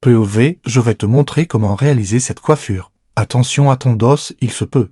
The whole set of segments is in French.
POV, je vais te montrer comment réaliser cette coiffure. Attention à ton dos, il se peut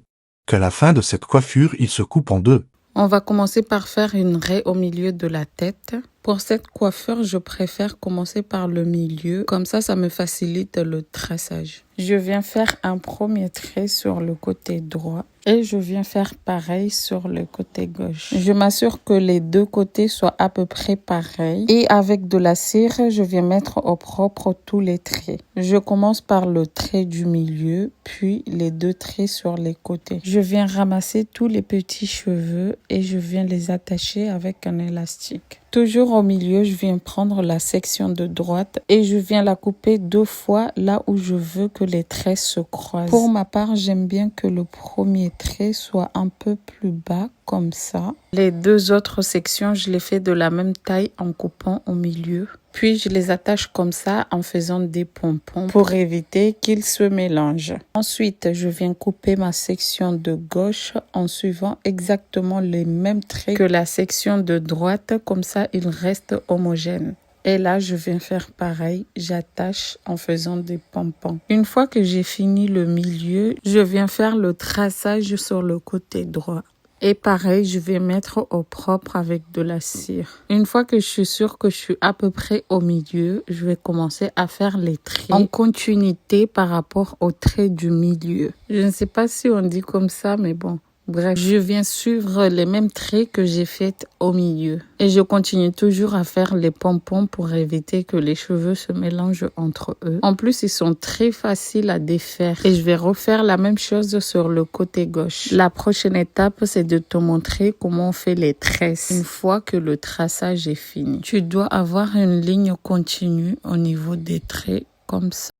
qu'à la fin de cette coiffure, il se coupe en deux. On va commencer par faire une raie au milieu de la tête. Pour cette coiffure, je préfère commencer par le milieu. Comme ça me facilite le traçage. Je viens faire un premier trait sur le côté droit et je viens faire pareil sur le côté gauche. Je m'assure que les deux côtés soient à peu près pareils. Et avec de la cire, je viens mettre au propre tous les traits. Je commence par le trait du milieu, puis les deux traits sur les côtés. Je viens ramasser tous les petits cheveux et je viens les attacher avec un élastique. Toujours au milieu, je viens prendre la section de droite et je viens la couper 2 fois là où je veux que les traits se croisent. Pour ma part, j'aime bien que le premier trait soit un peu plus bas comme ça. Les 2 autres sections, je les fais de la même taille en coupant au milieu. Puis je les attache comme ça en faisant des pompons pour éviter qu'ils se mélangent. Ensuite, je viens couper ma section de gauche en suivant exactement les mêmes traits que la section de droite. Comme ça, ils restent homogènes. Et là, je viens faire pareil, j'attache en faisant des pompons. Une fois que j'ai fini le milieu, je viens faire le traçage sur le côté droit. Et pareil, je vais mettre au propre avec de la cire. Une fois que je suis sûre que je suis à peu près au milieu, je vais commencer à faire les traits en continuité par rapport aux traits du milieu. Je ne sais pas si on dit comme ça, mais bon. Bref, je viens suivre les mêmes traits que j'ai fait au milieu. Et je continue toujours à faire les pompons pour éviter que les cheveux se mélangent entre eux. En plus, ils sont très faciles à défaire. Et je vais refaire la même chose sur le côté gauche. La prochaine étape, c'est de te montrer comment on fait les tresses. Une fois que le traçage est fini, tu dois avoir une ligne continue au niveau des traits comme ça.